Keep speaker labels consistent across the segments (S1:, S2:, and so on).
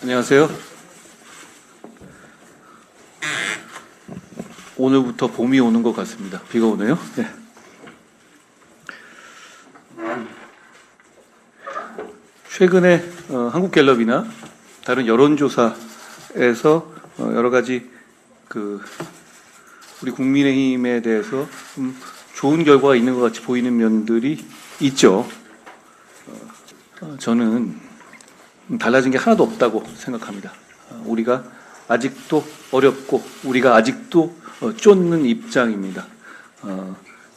S1: 안녕하세요. 오늘부터 봄이 오는 것 같습니다. 비가 오네요. 네. 최근에 한국갤럽이나 다른 여론조사에서 여러 가지 우리 국민의힘에 대해서 좀 좋은 결과가 있는 것 같이 보이는 면들이 있죠. 저는 달라진 게 하나도 없다고 생각합니다. 우리가 아직도 어렵고 우리가 아직도 쫓는 입장입니다.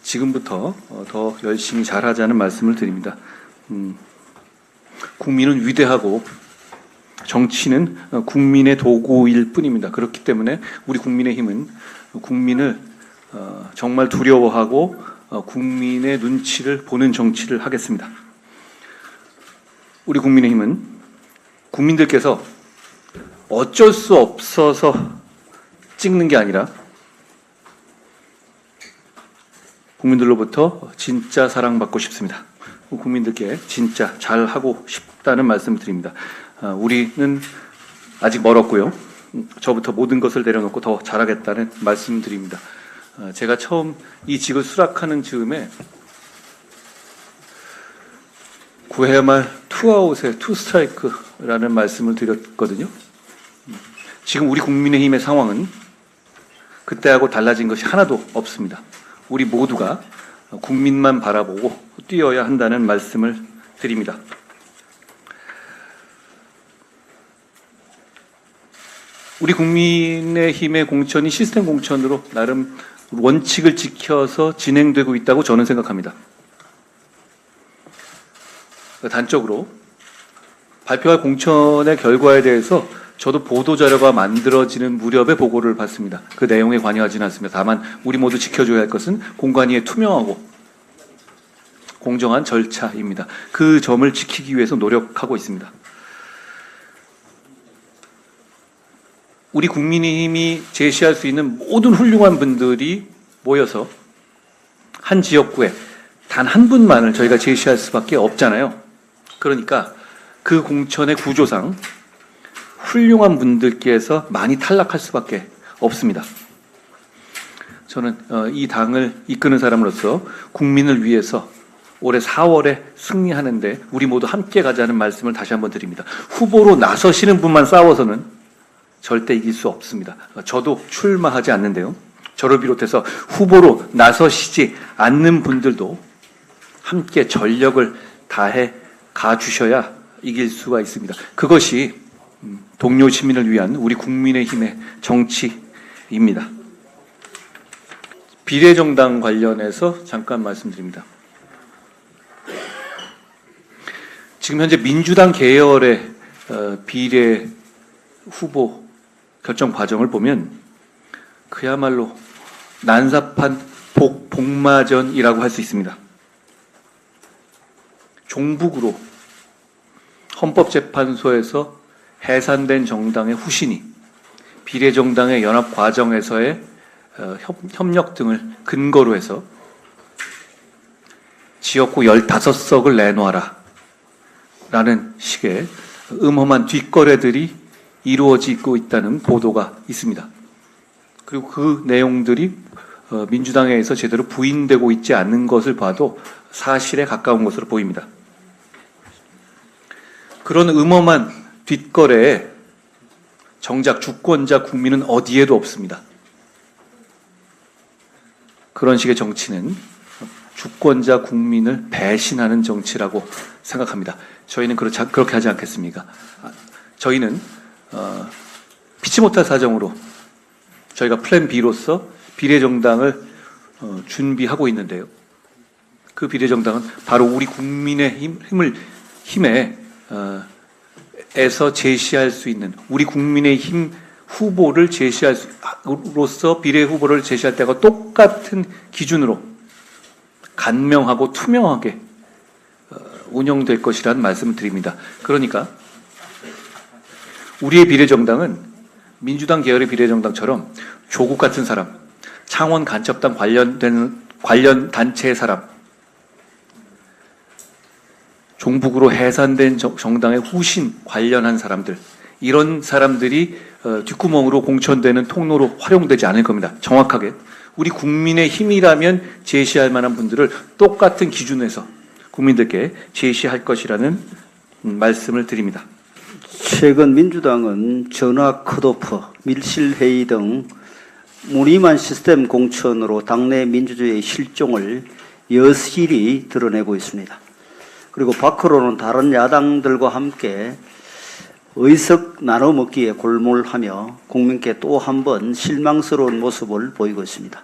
S1: 지금부터 더 열심히 잘하자는 말씀을 드립니다. 국민은 위대하고 정치는 국민의 도구일 뿐입니다. 그렇기 때문에 우리 국민의힘은 국민을 정말 두려워하고 국민의 눈치를 보는 정치를 하겠습니다. 우리 국민의힘은 국민들께서 어쩔 수 없어서 찍는 게 아니라 국민들로부터 진짜 사랑받고 싶습니다. 국민들께 진짜 잘하고 싶다는 말씀을 드립니다. 우리는 아직 멀었고요. 저부터 모든 것을 내려놓고 더 잘하겠다는 말씀을 드립니다. 제가 처음 이 직을 수락하는 즈음에 9회 말 투아웃에 투스트라이크라는 말씀을 드렸거든요. 지금 우리 국민의힘의 상황은 그때하고 달라진 것이 하나도 없습니다. 우리 모두가 국민만 바라보고 뛰어야 한다는 말씀을 드립니다. 우리 국민의힘의 공천이 시스템 공천으로 나름 원칙을 지켜서 진행되고 있다고 저는 생각합니다. 단적으로 발표할 공천의 결과에 대해서 저도 보도자료가 만들어지는 무렵에 보고를 받습니다. 그 내용에 관여하지는 않습니다. 다만 우리 모두 지켜줘야 할 것은 공관위의 투명하고 공정한 절차입니다. 그 점을 지키기 위해서 노력하고 있습니다. 우리 국민의힘이 제시할 수 있는 모든 훌륭한 분들이 모여서 한 지역구에 단 한 분만을 저희가 제시할 수밖에 없잖아요. 그러니까 그 공천의 구조상 훌륭한 분들께서 많이 탈락할 수밖에 없습니다. 저는 이 당을 이끄는 사람으로서 국민을 위해서 올해 4월에 승리하는데 우리 모두 함께 가자는 말씀을 다시 한번 드립니다. 후보로 나서시는 분만 싸워서는 절대 이길 수 없습니다. 저도 출마하지 않는데요. 저를 비롯해서 후보로 나서시지 않는 분들도 함께 전력을 다해 가주셔야 이길 수가 있습니다. 그것이 동료 시민을 위한 우리 국민의힘의 정치입니다. 비례정당 관련해서 잠깐 말씀드립니다. 지금 현재 민주당 계열의 비례 후보 결정 과정을 보면 그야말로 난사판 복마전이라고 할 수 있습니다. 종북으로 헌법재판소에서 해산된 정당의 후신이 비례정당의 연합 과정에서의 협력 등을 근거로 해서 지역구 15석을 내놓아라 라는 식의 음험한 뒷거래들이 이루어지고 있다는 보도가 있습니다. 그리고 그 내용들이 민주당에서 제대로 부인되고 있지 않는 것을 봐도 사실에 가까운 것으로 보입니다. 그런 음험한 뒷거래에 정작 주권자 국민은 어디에도 없습니다. 그런 식의 정치는 주권자 국민을 배신하는 정치라고 생각합니다. 저희는 그렇게 하지 않겠습니까? 저희는 피치 못할 사정으로 저희가 플랜 B로서 비례정당을 준비하고 있는데요. 그 비례정당은 바로 우리 국민의힘에 에서 제시할 수 있는 우리 국민의힘 후보를 제시할 수로서 비례 후보를 제시할 때와 똑같은 기준으로 간명하고 투명하게 운영될 것이라는 말씀을 드립니다. 그러니까 우리의 비례정당은 민주당 계열의 비례정당처럼 조국 같은 사람, 창원 간첩당 관련 단체의 사람, 종북으로 해산된 정당의 후신 관련한 사람들, 이런 사람들이 뒷구멍으로 공천되는 통로로 활용되지 않을 겁니다. 정확하게. 우리 국민의 힘이라면 제시할 만한 분들을 똑같은 기준에서 국민들께 제시할 것이라는 말씀을 드립니다.
S2: 최근 민주당은 전화 컷오프, 밀실회의 등 무늬만 시스템 공천으로 당내 민주주의의 실종을 여실히 드러내고 있습니다. 그리고 밖으로는 다른 야당들과 함께 의석 나눠 먹기에 골몰하며 국민께 또 한 번 실망스러운 모습을 보이고 있습니다.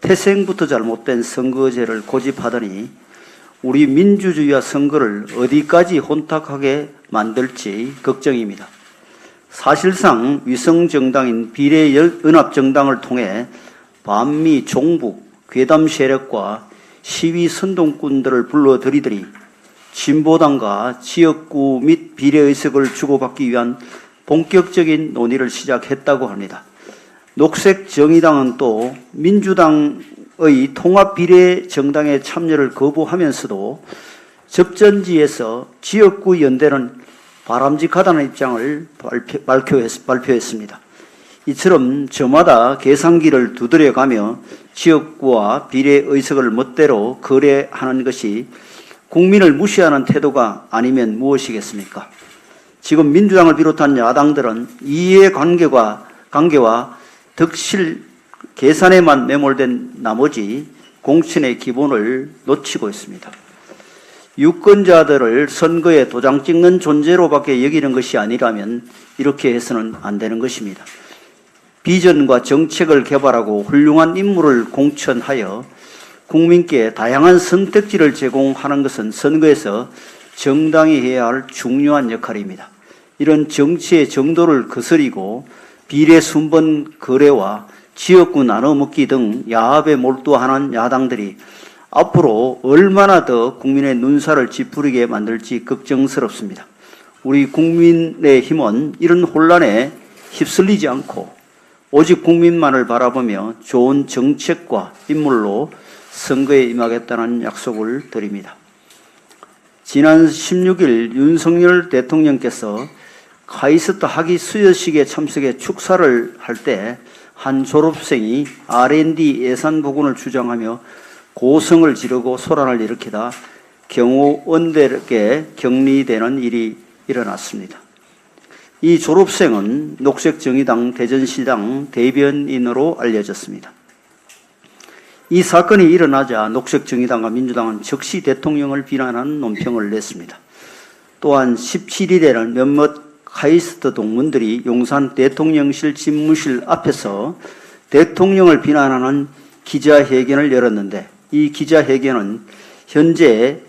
S2: 태생부터 잘못된 선거제를 고집하더니 우리 민주주의와 선거를 어디까지 혼탁하게 만들지 걱정입니다. 사실상 위성정당인 비례연합정당을 통해 반미, 종북, 괴담 세력과 시위 선동꾼들을 불러들이더니 진보당과 지역구 및 비례의석을 주고받기 위한 본격적인 논의를 시작했다고 합니다. 녹색정의당은 또 민주당의 통합비례정당에 참여를 거부하면서도 접전지에서 지역구 연대는 바람직하다는 입장을 발표했습니다. 이처럼 저마다 계산기를 두드려가며 지역구와 비례의석을 멋대로 거래하는 것이 국민을 무시하는 태도가 아니면 무엇이겠습니까? 지금 민주당을 비롯한 야당들은 이해관계와 덕실 계산에만 매몰된 나머지 공천의 기본을 놓치고 있습니다. 유권자들을 선거에 도장 찍는 존재로밖에 여기는 것이 아니라면 이렇게 해서는 안 되는 것입니다. 비전과 정책을 개발하고 훌륭한 인물을 공천하여 국민께 다양한 선택지를 제공하는 것은 선거에서 정당이 해야 할 중요한 역할입니다. 이런 정치의 정도를 거스리고 비례 순번 거래와 지역구 나눠먹기 등 야합에 몰두하는 야당들이 앞으로 얼마나 더 국민의 눈살을 찌푸리게 만들지 걱정스럽습니다. 우리 국민의 힘은 이런 혼란에 휩쓸리지 않고 오직 국민만을 바라보며 좋은 정책과 인물로 선거에 임하겠다는 약속을 드립니다. 지난 16일 윤석열 대통령께서 카이스트 학위 수여식에 참석해 축사를 할 때 한 졸업생이 R&D 예산 부분을 주장하며 고성을 지르고 소란을 일으키다 경호원들에게 격리되는 일이 일어났습니다. 이 졸업생은 녹색정의당 대전시당 대변인으로 알려졌습니다. 이 사건이 일어나자 녹색정의당과 민주당은 즉시 대통령을 비난하는 논평을 냈습니다. 또한 17일에는 몇몇 카이스트 동문들이 용산 대통령실 집무실 앞에서 대통령을 비난하는 기자회견을 열었는데 이 기자회견은 현재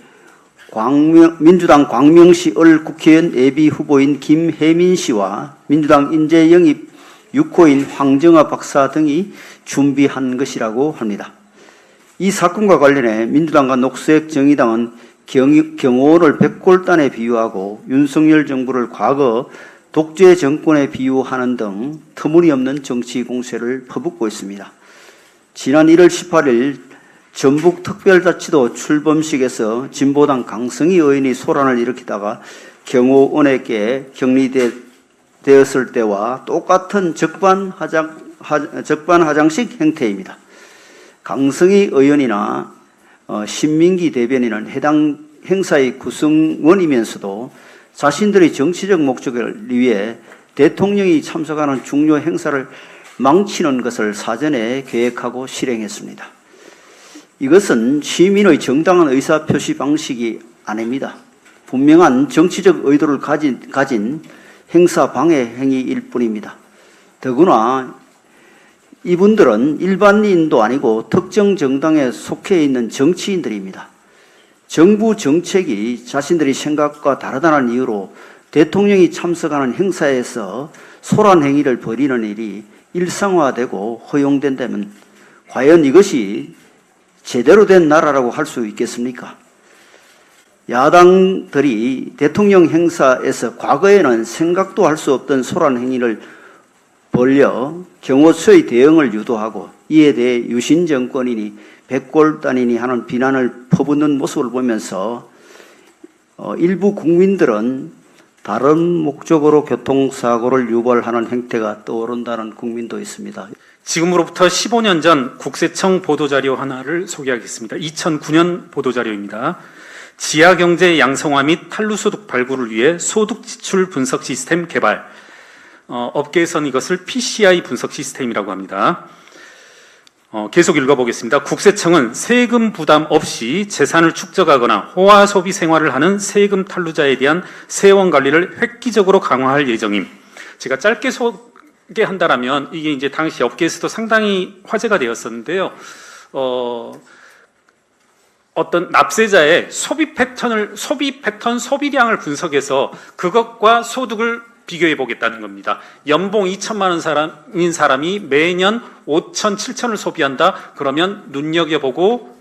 S2: 민주당 광명시 을 국회의원 예비 후보인 김혜민 씨와 민주당 인재영입 6호인 황정아 박사 등이 준비한 것이라고 합니다. 이 사건과 관련해 민주당과 녹색정의당은 경호원을 백골단에 비유하고 윤석열 정부를 과거 독재 정권에 비유하는 등 터무니없는 정치 공세를 퍼붓고 있습니다. 지난 1월 18일 전북특별자치도 출범식에서 진보당 강성희 의원이 소란을 일으키다가 경호원에게 격리되었을 때와 똑같은 적반하장식 행태입니다. 강성희 의원이나 신민기 대변인은 해당 행사의 구성원이면서도 자신들의 정치적 목적을 위해 대통령이 참석하는 중요 행사를 망치는 것을 사전에 계획하고 실행했습니다. 이것은 시민의 정당한 의사표시 방식이 아닙니다. 분명한 정치적 의도를 가진 행사 방해 행위일 뿐입니다. 더구나 이분들은 일반인도 아니고 특정 정당에 속해 있는 정치인들입니다. 정부 정책이 자신들의 생각과 다르다는 이유로 대통령이 참석하는 행사에서 소란 행위를 벌이는 일이 일상화되고 허용된다면 과연 이것이 제대로 된 나라라고 할 수 있겠습니까? 야당들이 대통령 행사에서 과거에는 생각도 할 수 없던 소란 행위를 벌려 경호처의 대응을 유도하고 이에 대해 유신 정권이니 백골단이니 하는 비난을 퍼붓는 모습을 보면서 일부 국민들은 다른 목적으로 교통사고를 유발하는 행태가 떠오른다는 국민도 있습니다.
S3: 지금으로부터 15년 전 국세청 보도자료 하나를 소개하겠습니다. 2009년 보도자료입니다. 지하경제 양성화 및 탄루소득 발굴을 위해 소득지출 분석 시스템 개발. 업계에서는 이것을 PCI 분석 시스템이라고 합니다. 계속 읽어보겠습니다. 국세청은 세금 부담 없이 재산을 축적하거나 호화 소비 생활을 하는 세금 탈루자에 대한 세원 관리를 획기적으로 강화할 예정임. 제가 짧게 소개한다라면 이게 이제 당시 업계에서도 상당히 화제가 되었었는데요. 어떤 납세자의 소비 패턴, 소비량을 분석해서 그것과 소득을 비교해 보겠다는 겁니다. 연봉 2천만 원인 사람이 매년 5천, 7천을 소비한다. 그러면 눈여겨보고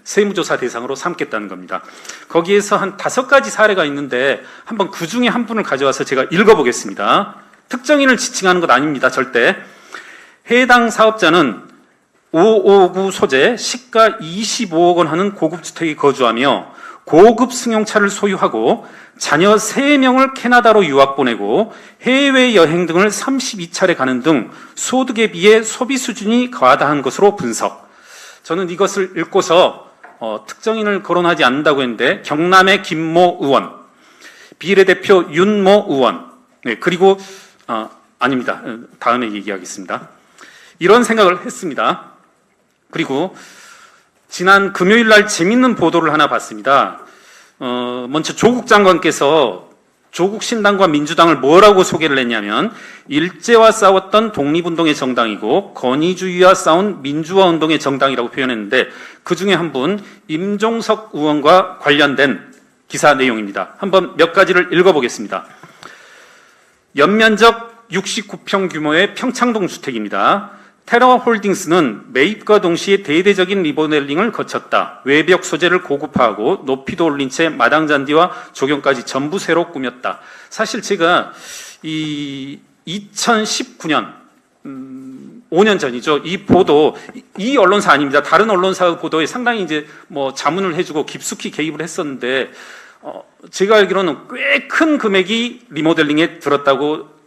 S3: 세무조사 대상으로 삼겠다는 겁니다. 거기에서 한 5가지 사례가 있는데 한번 그 중에 한 분을 가져와서 제가 읽어보겠습니다. 특정인을 지칭하는 것 아닙니다. 절대. 해당 사업자는 559 소재 시가 25억 원 하는 고급 주택에 거주하며 고급 승용차를 소유하고 자녀 3명을 캐나다로 유학 보내고 해외여행 등을 32차례 가는 등 소득에 비해 소비 수준이 과다한 것으로 분석. 저는 이것을 읽고서 특정인을 거론하지 않는다고 했는데 경남의 김모 의원, 비례대표 윤모 의원, 그리고 아닙니다. 다음에 얘기하겠습니다. 이런 생각을 했습니다. 그리고 지난 금요일 날 재밌는 보도를 하나 봤습니다. 먼저 조국 장관께서 조국 신당과 민주당을 뭐라고 소개를 했냐면 일제와 싸웠던 독립운동의 정당이고 권위주의와 싸운 민주화 운동의 정당이라고 표현했는데 그 중에 한 분 임종석 의원과 관련된 기사 내용입니다. 한번 몇 가지를 읽어보겠습니다. 연면적 69평 규모의 평창동 주택입니다. 테러홀딩스는 매입과 동시에 대대적인 리모델링을 거쳤다. 외벽 소재를 고급화하고 높이도 올린 채 마당 잔디와 조경까지 전부 새로 꾸몄다. 사실 제가 이 2019년 5년 전이죠. 이 보도, 이 언론사 아닙니다. 다른 언론사 보도에 상당히 이제 뭐 자문을 해주고 깊숙이 개입을 했었는데 제가 알기로는 꽤 큰 금액이 리모델링에 들었다고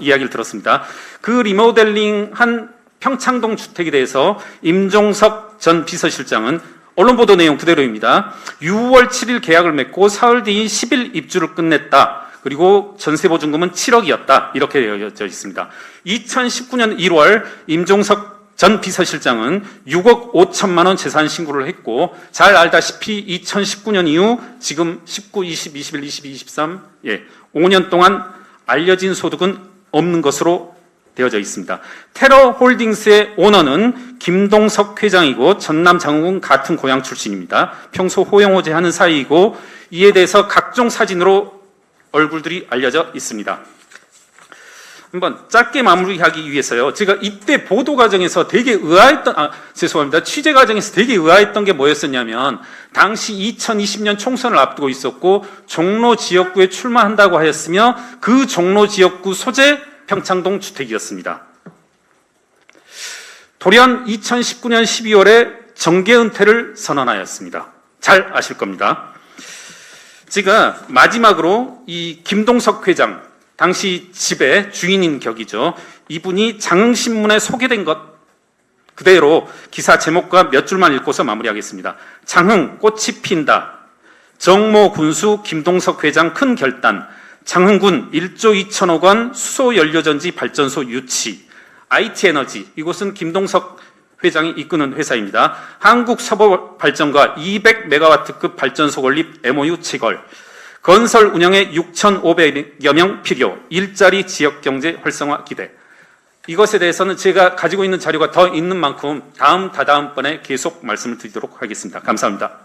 S3: 이야기를 들었습니다. 그 리모델링한 평창동 주택에 대해서 임종석 전 비서실장은 언론 보도 내용 그대로입니다. 6월 7일 계약을 맺고 사흘 뒤인 10일 입주를 끝냈다. 그리고 전세보증금은 7억이었다. 이렇게 되어져 있습니다. 2019년 1월 임종석 전 비서실장은 6억 5천만 원 재산 신고를 했고 잘 알다시피 2019년 이후 지금 19, 20, 21, 22, 23 5년 동안 알려진 소득은 없는 것으로 되어져 있습니다. 테러홀딩스의 오너는 김동석 회장이고 전남 장흥군 같은 고향 출신입니다. 평소 호영호재 하는 사이이고 이에 대해서 각종 사진으로 얼굴들이 알려져 있습니다. 한번 짧게 마무리하기 위해서요. 제가 이때 보도 과정에서 되게 취재 과정에서 되게 의아했던 게 뭐였었냐면 당시 2020년 총선을 앞두고 있었고 종로 지역구에 출마한다고 하였으며 그 종로 지역구 소재 평창동 주택이었습니다. 돌연 2019년 12월에 정계 은퇴를 선언하였습니다. 잘 아실 겁니다. 제가 마지막으로 이 김동석 회장 당시 집의 주인인 격이죠. 이분이 장흥신문에 소개된 것 그대로 기사 제목과 몇 줄만 읽고서 마무리하겠습니다. 장흥 꽃이 핀다. 정모 군수 김동석 회장 큰 결단. 장흥군 1조 2천억 원 수소연료전지 발전소 유치. IT에너지 이곳은 김동석 회장이 이끄는 회사입니다. 한국서버발전과 200메가와트급 발전소 건립 MOU 체결. 건설 운영에 6,500여 명 필요, 일자리 지역경제 활성화 기대. 이것에 대해서는 제가 가지고 있는 자료가 더 있는 만큼 다다음번에 계속 말씀을 드리도록 하겠습니다. 감사합니다.